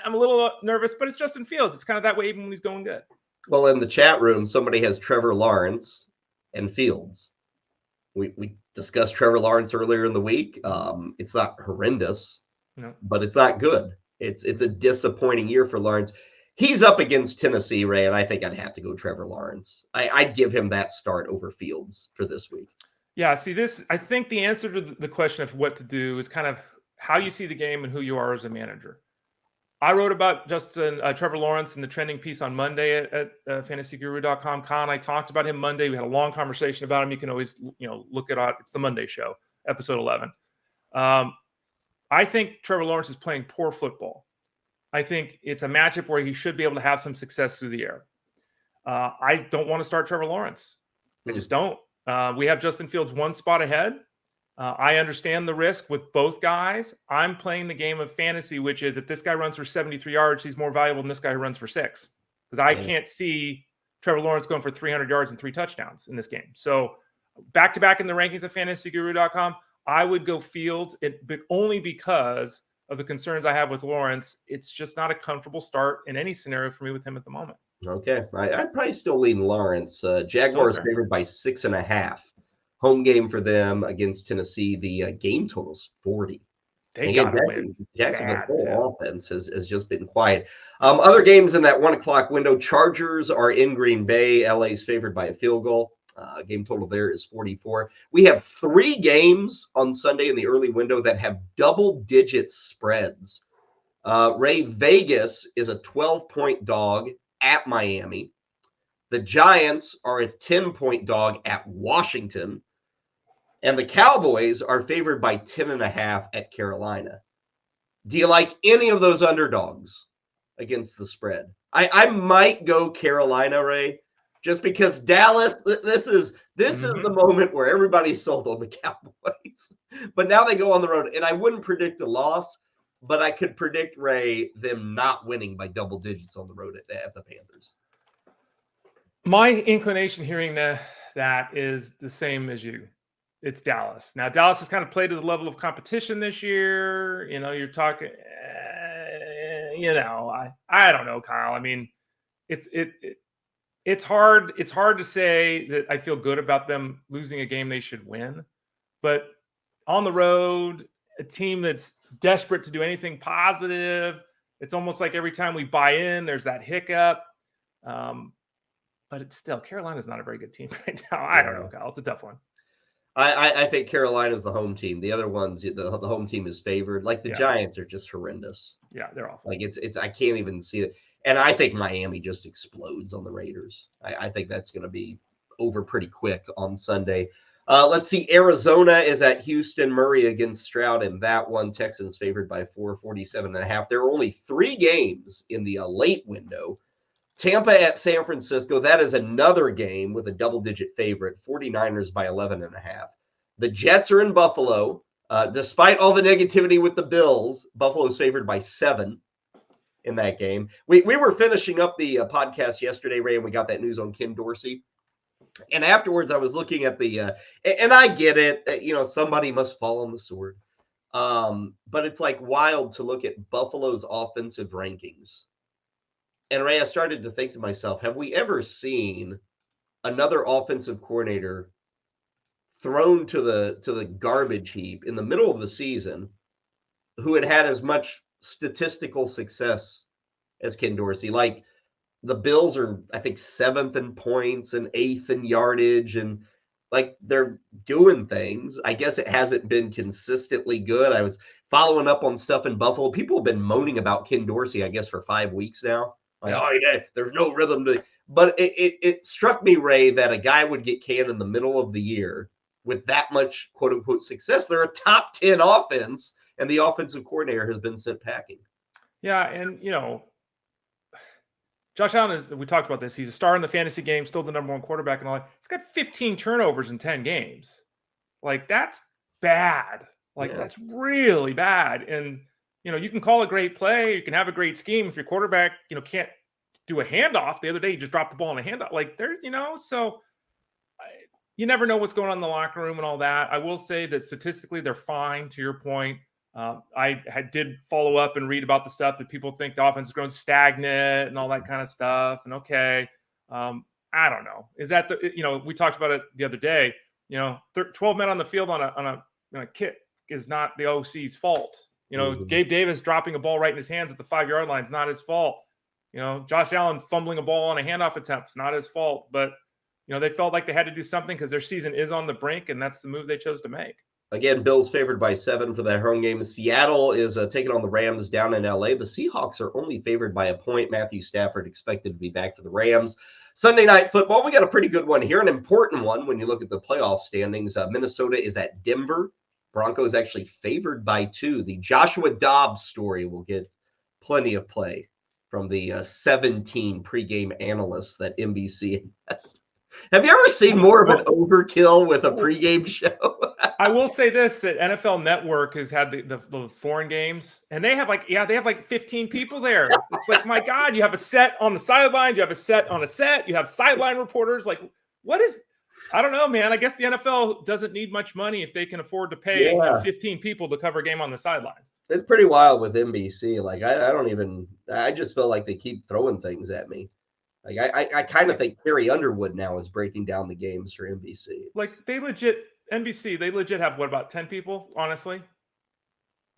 I'm a little nervous, but it's Justin Fields. It's kind of that way even when he's going good. Well, in the chat room, somebody has Trevor Lawrence and Fields. We discussed Trevor Lawrence earlier in the week. It's not horrendous, but it's not good. It's a disappointing year for Lawrence. He's up against Tennessee, Ray, and I think I'd have to go Trevor Lawrence. I'd give him that start over Fields for this week. Yeah, see this, I think the answer to the question of what to do is kind of how you see the game and who you are as a manager. I wrote about Justin Trevor Lawrence in the trending piece on Monday at fantasyguru.com. Kyle and I talked about him Monday. We had a long conversation about him. You can always, look it up. It's the Monday show, episode 11. I think Trevor Lawrence is playing poor football. I think it's a matchup where he should be able to have some success through the air. I don't want to start Trevor Lawrence. I just don't. We have Justin Fields one spot ahead. I understand the risk with both guys. I'm playing the game of fantasy, which is if this guy runs for 73 yards, he's more valuable than this guy who runs for 6. Because I can't see Trevor Lawrence going for 300 yards and 3 touchdowns in this game. So back-to-back in the rankings of fantasyguru.com, I would go Fields, but only because of the concerns I have with Lawrence. It's just not a comfortable start in any scenario for me with him at the moment. Okay. I'd probably still lean Lawrence. Jaguars favored by 6.5. Home game for them against Tennessee. The game total's 40. They got to win. Jacksonville's offense has just been quiet. Other games in that 1 o'clock window. Chargers are in Green Bay. LA's favored by a field goal. Game total there is 44. We have 3 games on Sunday in the early window that have double-digit spreads. Ray, Vegas is a 12-point dog at Miami. The Giants are a 10-point dog at Washington. And the Cowboys are favored by 10.5 at Carolina. Do you like any of those underdogs against the spread? I might go Carolina, Ray, just because Dallas, this is the moment where everybody's sold on the Cowboys. But now they go on the road, and I wouldn't predict a loss, but I could predict, Ray, them not winning by double digits on the road at the Panthers. My inclination hearing that is the same as you. It's Dallas. Now, Dallas has kind of played to the level of competition this year. You're talking, I don't know, Kyle. I mean, it's hard to say that I feel good about them losing a game they should win. But on the road, a team that's desperate to do anything positive, it's almost like every time we buy in, there's that hiccup. But it's still, Carolina's not a very good team right now. I don't know, Kyle. It's a tough one. I think Carolina's the home team. The other ones, the home team is favored. Like the Giants are just horrendous. Yeah, they're awful. Like it's I can't even see it. And I think Miami just explodes on the Raiders. I think that's going to be over pretty quick on Sunday. Let's see. Arizona is at Houston. Murray against Stroud in that one. Texans favored by 47.5. There are only 3 games in the late window. Tampa at San Francisco. That is another game with a double-digit favorite. 49ers by 11.5. The Jets are in Buffalo. Despite all the negativity with the Bills, Buffalo's favored by 7 in that game. We were finishing up the podcast yesterday, Ray, and we got that news on Ken Dorsey. And afterwards, I was looking at the and I get it. Somebody must fall on the sword. But it's like wild to look at Buffalo's offensive rankings. And Ray, I started to think to myself, have we ever seen another offensive coordinator thrown to the garbage heap in the middle of the season who had as much statistical success as Ken Dorsey? Like the Bills are, I think, 7th in points and 8th in yardage, and like they're doing things. I guess it hasn't been consistently good. I was following up on stuff in Buffalo. People have been moaning about Ken Dorsey, I guess, for 5 weeks now. Like, there's no rhythm to. But it struck me, Ray, that a guy would get canned in the middle of the year with that much quote unquote success. They're a top 10 offense, and the offensive coordinator has been sent packing. Yeah, and Josh Allen we talked about this. He's a star in the fantasy game, still the number 1 quarterback and all that. He's got 15 turnovers in 10 games. Like that's bad. That's really bad. And you can call a great play, you can have a great scheme. If your quarterback, can't do a handoff, the other day he just dropped the ball in a handoff. Like there's, so you never know what's going on in the locker room and all that. I will say that statistically they're fine. To your point, I did follow up and read about the stuff that people think the offense has grown stagnant and all that kind of stuff. And I don't know. Is that we talked about it the other day. 12 men on the field on a kick is not the OC's fault. Gabe Davis dropping a ball right in his hands at the 5-yard line is not his fault. Josh Allen fumbling a ball on a handoff attempt is not his fault. But, they felt like they had to do something because their season is on the brink, and that's the move they chose to make. Again, Bills favored by 7 for that home game. Seattle is taking on the Rams down in LA. The Seahawks are only favored by a point. Matthew Stafford expected to be back for the Rams. Sunday Night Football, we got a pretty good one here, an important one when you look at the playoff standings. Minnesota is at Denver. Broncos actually favored by 2. The Joshua Dobbs story will get plenty of play from the 17 pregame analysts that NBC has. Have you ever seen more of an overkill with a pregame show? I will say this, that NFL Network has had the foreign games, and they have like 15 people there. It's like, my God, you have a set on the sidelines, you have a set on a set, you have sideline reporters. Like, I don't know, man. I guess the NFL doesn't need much money if they can afford to pay 15 people to cover a game on the sidelines. It's pretty wild with NBC. Like, I just feel like they keep throwing things at me. Like, I kind of think Carrie Underwood now is breaking down the games for NBC. Like, NBC, they legit have, what, about 10 people, honestly?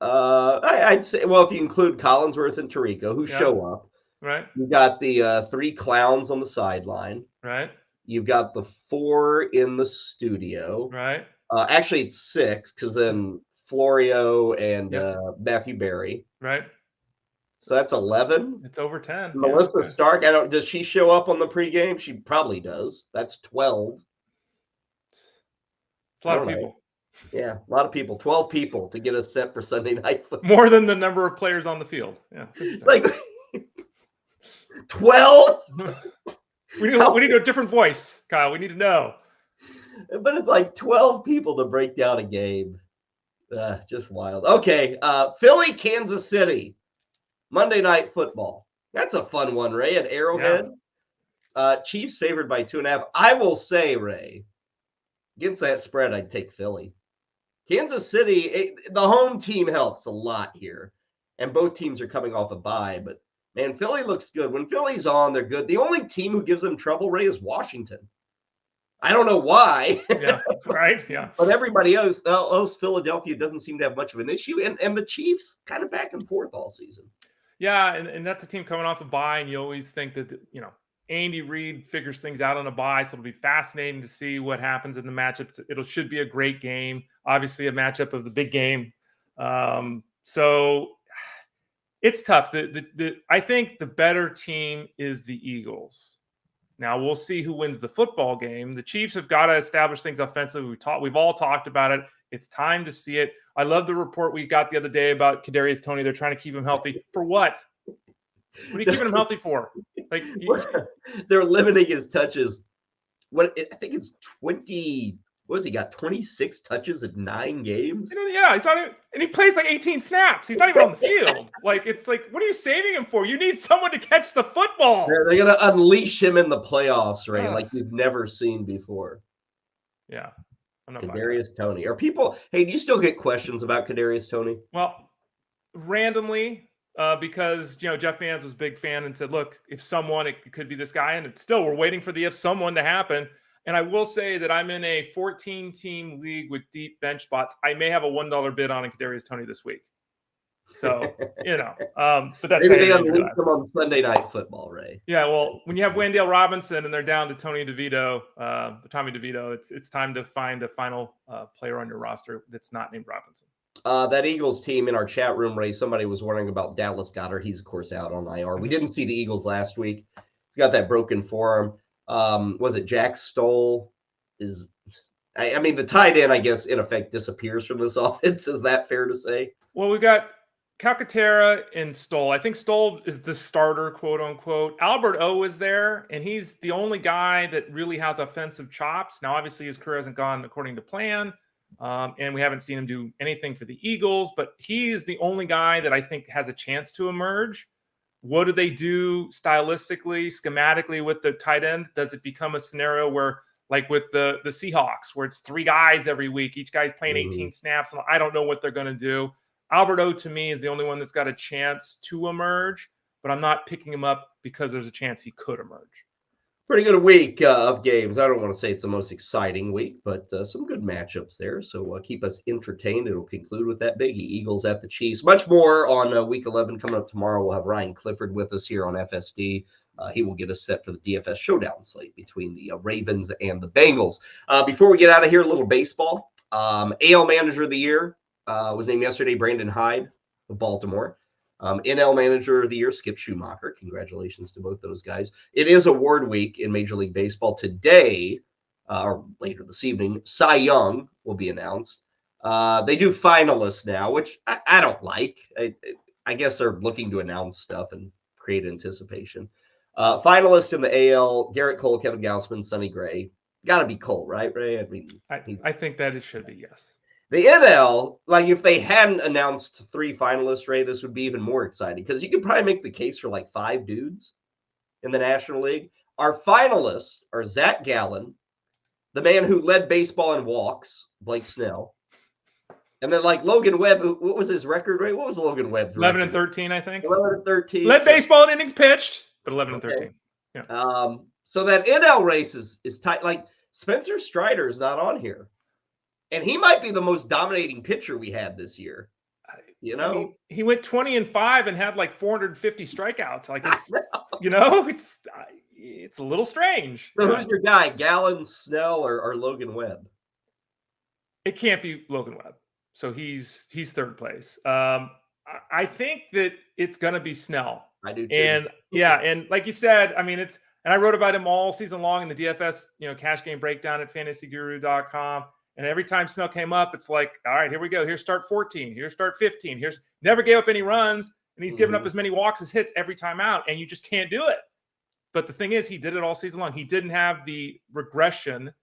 I'd say, well, if you include Collinsworth and Tirico, who show up. Right. You got the 3 clowns on the sideline. Right. You've got the 4 in the studio. Right. Actually, it's 6, because then Florio and Matthew Berry. Right. So that's 11. It's over 10. Melissa Stark, does she show up on the pregame? She probably does. That's 12. It's a lot of people. Yeah, a lot of people. 12 people to get us set for Sunday Night Football. More than the number of players on the field. Yeah. It's like 12? We need a different voice, Kyle. We need to know. But it's like 12 people to break down a game. Just wild. Okay, Philly, Kansas City. Monday Night Football. That's a fun one, Ray, at Arrowhead. Yeah. Chiefs favored by 2.5. I will say, Ray, against that spread, I'd take Philly. Kansas City, the home team helps a lot here. And both teams are coming off a bye. But, man, Philly looks good. When Philly's on, they're good. The only team who gives them trouble, Ray, is Washington. I don't know why. Yeah, right, yeah. But everybody else, Philadelphia doesn't seem to have much of an issue. And the Chiefs kind of back and forth all season. Yeah, and that's a team coming off a bye, and you always think that, Andy Reid figures things out on a bye, so it'll be fascinating to see what happens in the matchup. It should be a great game. Obviously, a matchup of the big game. So it's tough. I think the better team is the Eagles. Now, we'll see who wins the football game. The Chiefs have got to establish things offensively. We've all talked about it. It's time to see it. I love the report we got the other day about Kadarius Toney. They're trying to keep him healthy. For what? What are you keeping him healthy for? Like, they're limiting his touches. I think it's 20. What has he got? 26 touches in 9 games. Yeah, he's not even, and he plays like 18 snaps. He's not even on the field. It's like, what are you saving him for? You need someone to catch the football. They're going to unleash him in the playoffs, Ray, like you've never seen before. Yeah. I'm not Kadarius Toney. Hey, do you still get questions about Kadarius Toney? Well, randomly, because Jeff Vans was a big fan and said, look, if someone, it could be this guy, and still we're waiting for the if someone to happen. And I will say that I'm in a 14-team league with deep bench spots. I may have a $1 bid on Kadarius Toney this week. So, but that's maybe they unleashed him on Sunday Night Football, Ray. Yeah, well, when you have Wendell Robinson and they're down to Tommy DeVito, it's time to find a final player on your roster that's not named Robinson. That Eagles team in our chat room, Ray, somebody was wondering about Dallas Goedert. He's, of course, out on IR. We didn't see the Eagles last week. He's got that broken forearm. Was it Jack Stoll? The tight end, I guess, in effect, disappears from this offense. Is that fair to say? Well, we've got Calcaterra and Stoll. I think Stoll is the starter, quote unquote. Albert O is there, and he's the only guy that really has offensive chops. Now, obviously, his career hasn't gone according to plan, and we haven't seen him do anything for the Eagles, but he's the only guy that I think has a chance to emerge. What do they do stylistically, schematically with the tight end? Does it become a scenario where, like with the Seahawks, where it's 3 guys every week, each guy's playing 18 snaps, and I don't know what they're going to do. Albert O, to me, is the only one that's got a chance to emerge, but I'm not picking him up because there's a chance he could emerge. Pretty good week of games. I don't want to say it's the most exciting week, but some good matchups there. So keep us entertained. It'll conclude with that biggie. Eagles at the Chiefs. Much more on Week 11 coming up tomorrow. We'll have Ryan Clifford with us here on FSD. He will get us set for the DFS showdown slate between the Ravens and the Bengals. Before we get out of here, a little baseball. AL Manager of the Year was named yesterday, Brandon Hyde of Baltimore. NL Manager of the Year, Skip Schumacher. Congratulations to both those guys. It is award week in Major League Baseball today, or later this evening. Cy Young will be announced. They do finalists now, which I don't like. I guess they're looking to announce stuff and create anticipation. Finalists in the AL, Garrett Cole, Kevin Gausman, Sonny Gray. Got to be Cole, right, Ray? I mean, I think that it should be, yes. The NL, like if they hadn't announced 3 finalists, Ray, this would be even more exciting because you could probably make the case for like 5 dudes in the National League. Our finalists are Zach Gallen, the man who led baseball in walks, Blake Snell. And then like Logan Webb, what was his record, Ray? What was Logan Webb's 11 record? and 13, I think. 11 and 13. Led baseball in innings pitched, but 11 and 13. Yeah. So that NL race is tight. Like Spencer Strider is not on here. And he might be the most dominating pitcher we had this year. You know, I mean, he went 20-5 and had like 450 strikeouts. Like it's, it's a little strange. So who's your guy, Gallen, Snell, or Logan Webb? It can't be Logan Webb. So he's third place. I think that it's going to be Snell. I do too. And and like you said, I mean, and I wrote about him all season long in the DFS, cash game breakdown at fantasyguru.com. And every time Snell came up, it's like, all right, here we go. Here's start 14. Here's start 15. Here's never gave up any runs. And he's given up as many walks as hits every time out. And you just can't do it. But the thing is, he did it all season long. He didn't have the regression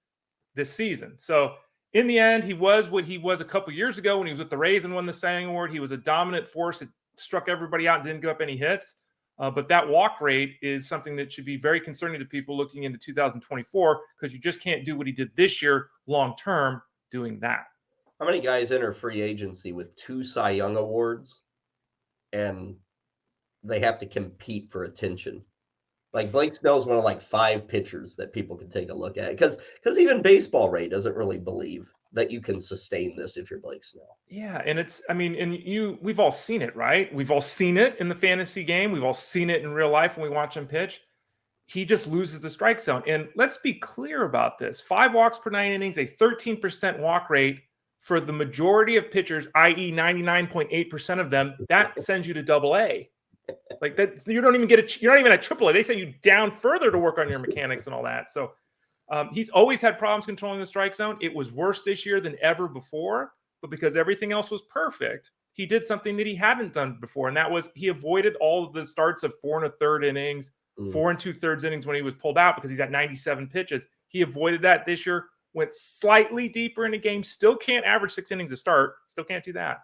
this season. So in the end, he was what he was a couple years ago when he was with the Rays and won the Cy Young Award. He was a dominant force. It struck everybody out and didn't give up any hits. But that walk rate is something that should be very concerning to people looking into 2024 because you just can't do what he did this year long-term doing that. How many guys enter free agency with 2 Cy Young Awards and they have to compete for attention? Like Blake Snell's one of like 5 pitchers that people can take a look at because even Baseball Ray doesn't really believe that you can sustain this if you're Blake Snell. Yeah, and we've all seen it, right? We've all seen it in the fantasy game. We've all seen it in real life when we watch him pitch. He just loses the strike zone. And let's be clear about this. 5 walks per 9 innings, a 13% walk rate for the majority of pitchers, i.e. 99.8% of them, that sends you to AA. Like that, you're not even at AAA. They send you down further to work on your mechanics and all that. So he's always had problems controlling the strike zone. It was worse this year than ever before, but because everything else was perfect, he did something that he hadn't done before, and that was he avoided all of the starts of 4 1/3 innings, 4 2/3 innings when he was pulled out because he's at 97 pitches. He avoided that this year, went slightly deeper in a game, still can't average 6 innings a start, still can't do that.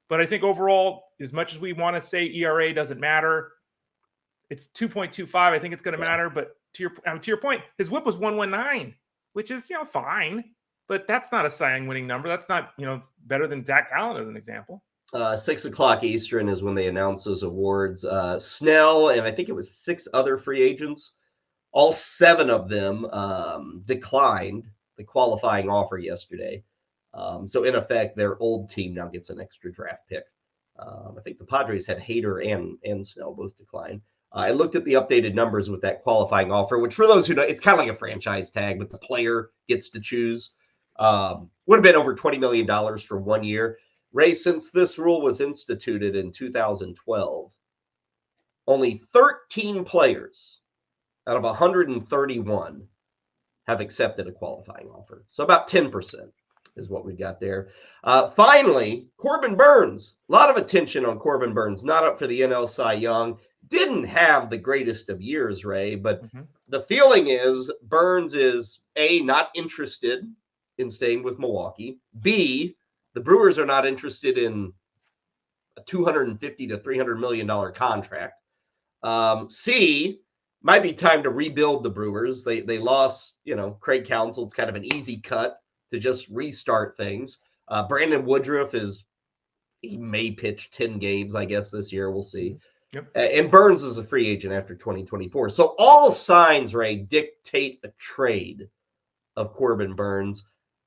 But I think overall, as much as we want to say ERA doesn't matter, it's 2.25. I think it's going to matter. But to your point, his WHIP was 119, which is fine, but that's not a Cy Young winning number. That's not better than Zach Gallen as an example. 6 o'clock Eastern is when they announce those awards. Snell and I think it was 6 other free agents. All 7 of them declined the qualifying offer yesterday. So in effect, their old team now gets an extra draft pick. I think the Padres had Hader and Snell both decline. I looked at the updated numbers with that qualifying offer, which for those who know, it's kind of like a franchise tag, but the player gets to choose. Would have been over $20 million for 1 year. Ray, since this rule was instituted in 2012, only 13 players out of 131 have accepted a qualifying offer. So about 10% is what we got there. Finally, Corbin Burnes. A lot of attention on Corbin Burnes. Not up for the NL Cy Young. Didn't have the greatest of years, Ray, but the feeling is Burnes is A, not interested in staying with Milwaukee. B, the Brewers are not interested in a $250 to $300 million contract. C, might be time to rebuild the Brewers. They lost, Craig Counsell. It's kind of an easy cut to just restart things. Brandon Woodruff he may pitch 10 games, I guess, this year. We'll see. Yep. And Burnes is a free agent after 2024. So all signs, Ray, dictate a trade of Corbin Burnes.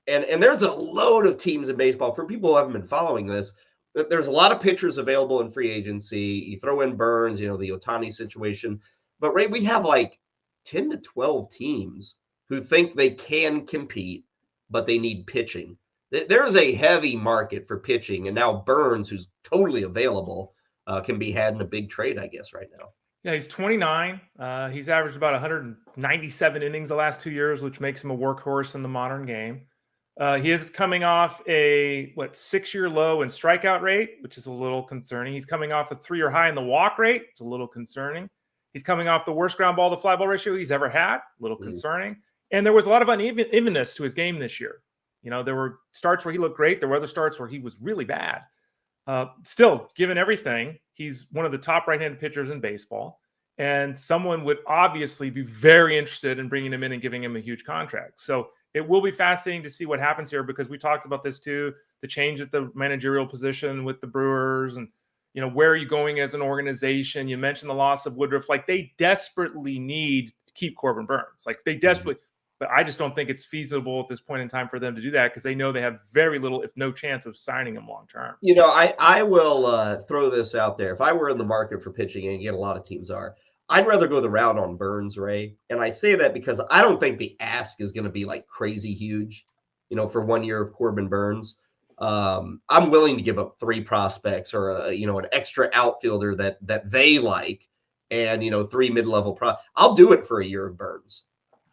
And there's a load of teams in baseball. For people who haven't been following this, there's a lot of pitchers available in free agency. You throw in Burnes, the Ohtani situation. But, Ray, we have like 10 to 12 teams who think they can compete, but they need pitching. There's a heavy market for pitching, and now Burnes, who's totally available, can be had in a big trade, I guess, right now. Yeah, he's 29. He's averaged about 197 innings the last 2 years, which makes him a workhorse in the modern game. He is coming off a 6-year low in strikeout rate, which is a little concerning. He's coming off a 3-year high in the walk rate. It's a little concerning. He's coming off the worst ground ball to fly ball ratio he's ever had. A little concerning. And there was a lot of unevenness to his game this year. There were starts where he looked great. There were other starts where he was really bad. Still, given everything, he's one of the top right-handed pitchers in baseball. And someone would obviously be very interested in bringing him in and giving him a huge contract. So it will be fascinating to see what happens here, because we talked about this too, the change at the managerial position with the Brewers, and where are you going as an organization? You mentioned the loss of Woodruff. Like, they desperately need to keep Corbin Burnes. Like, they desperately, but I just don't think it's feasible at this point in time for them to do that, because they know they have very little, if no chance of signing him long term. I will throw this out there. If I were in the market for pitching, and again, a lot of teams are, I'd rather go the route on Burnes, Ray. And I say that because I don't think the ask is going to be like crazy huge, for 1 year of Corbin Burnes. I'm willing to give up 3 prospects or an extra outfielder that they like, and 3 mid-level I'll do it for a year of Burnes.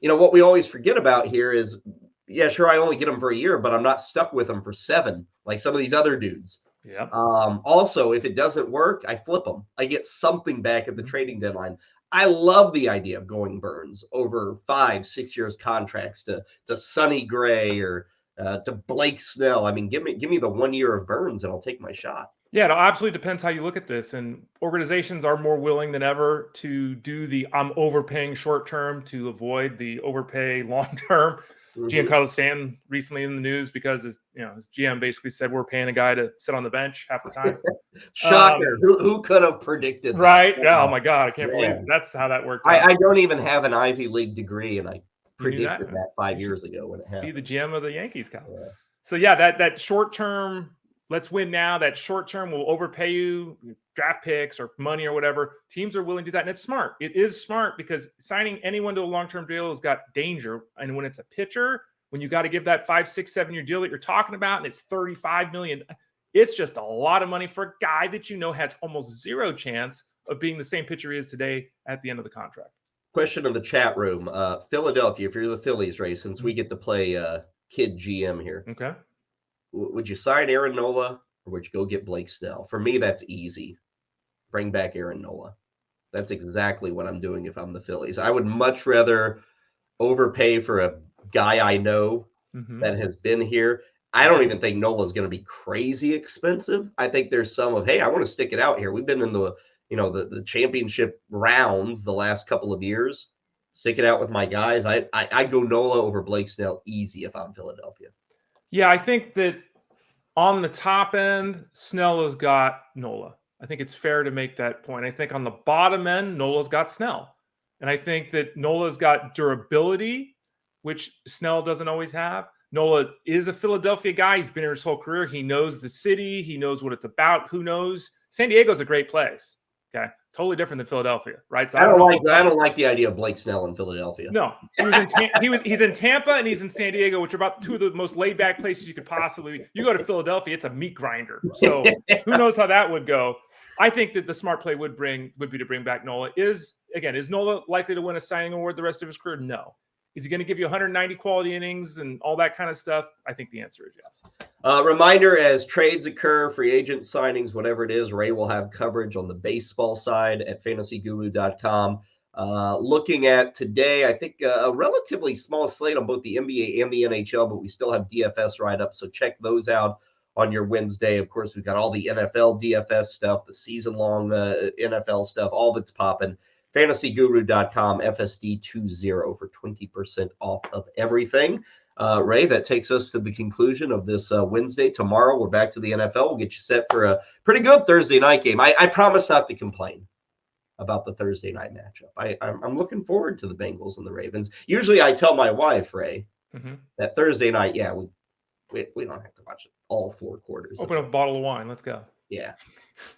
What we always forget about here is, yeah, sure, I only get him for a year, but I'm not stuck with him for 7 like some of these other dudes. Yeah. Also, if it doesn't work, I flip them. I get something back at the trading deadline. I love the idea of going Burnes over 5-6 years contracts to Sonny Gray or to Blake Snell. I mean, give me the 1 year of Burnes and I'll take my shot. Yeah, it absolutely depends how you look at this. And organizations are more willing than ever to do the I'm overpaying short term to avoid the overpay long term. Giancarlo Stanton recently in the news because his GM basically said we're paying a guy to sit on the bench half the time. Shocker. Who could have predicted that? Right? Yeah. Oh my God. I can't believe that's how that worked out. I don't even have an Ivy League degree, and I predicted that 5 years ago when it happened. Be the GM of the Yankees, Kyle. Yeah. So yeah, that short term, let's win now. That short term will overpay you, draft picks or money or whatever. Teams are willing to do that. And it's smart. It is smart, because signing anyone to a long-term deal has got danger. And when it's a pitcher, when you got to give that 5, 6, 7 year deal that you're talking about, and it's $35 million, it's just a lot of money for a guy that has almost zero chance of being the same pitcher he is today at the end of the contract. Question in the chat room. Philadelphia, if you're the Phillies, Ray, since we get to play kid GM here. Okay. Would you sign Aaron Nola, or would you go get Blake Snell? For me, that's easy. Bring back Aaron Nola. That's exactly what I'm doing if I'm the Phillies. I would much rather overpay for a guy I know that has been here. I don't even think Nola's going to be crazy expensive. I think there's some of, hey, I want to stick it out here. We've been in the championship rounds the last couple of years. Stick it out with my guys. I'd go Nola over Blake Snell easy if I'm Philadelphia. Yeah, I think that on the top end, Snell has got Nola. I think it's fair to make that point. I think on the bottom end, Nola's got Snell. And I think that Nola's got durability, which Snell doesn't always have. Nola is a Philadelphia guy. He's been here his whole career. He knows the city. He knows what it's about. Who knows? San Diego's a great place. Okay. Totally different than Philadelphia, right? So I don't like the idea of Blake Snell in Philadelphia. No, he's in Tampa and he's in San Diego, which are about 2 of the most laid back places you could possibly be. You go to Philadelphia, it's a meat grinder. So who knows how that would go? I think that the smart play would be to bring back Nola. Is Nola likely to win a signing award the rest of his career? No. Is he going to give you 190 quality innings and all that kind of stuff? I think the answer is yes. Reminder, as trades occur, free agent signings, whatever it is, Ray will have coverage on the baseball side at fantasyguru.com. Looking at today, I think a relatively small slate on both the NBA and the NHL, but we still have DFS write-ups, so check those out on your Wednesday. Of course, we've got all the NFL DFS stuff, the season-long NFL stuff, all that's popping. FantasyGuru.com, FSD20 for 20% off of everything. Ray, that takes us to the conclusion of this Wednesday. Tomorrow, we're back to the NFL. We'll get you set for a pretty good Thursday night game. I promise not to complain about the Thursday night matchup. I'm looking forward to the Bengals and the Ravens. Usually I tell my wife, Ray, that Thursday night, we don't have to watch it all 4 quarters. Open up a bottle of wine. Let's go. Yeah.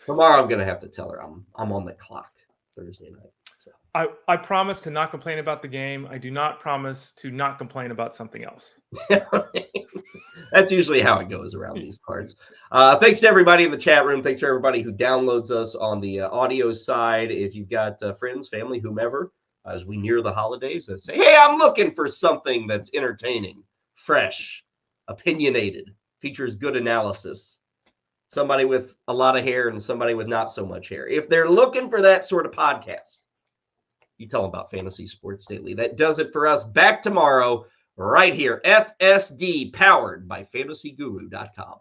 Tomorrow I'm going to have to tell her I'm on the clock Thursday night. I promise to not complain about the game. I do not promise to not complain about something else. That's usually how it goes around these parts. Thanks to everybody in the chat room. Thanks for everybody who downloads us on the audio side. If you've got friends, family, whomever, as we near the holidays, that say, hey, I'm looking for something that's entertaining, fresh, opinionated, features good analysis. Somebody with a lot of hair and somebody with not so much hair. If they're looking for that sort of podcast, you tell them about Fantasy Sports Daily. That does it for us. Back tomorrow, right here. FSD, powered by fantasyguru.com.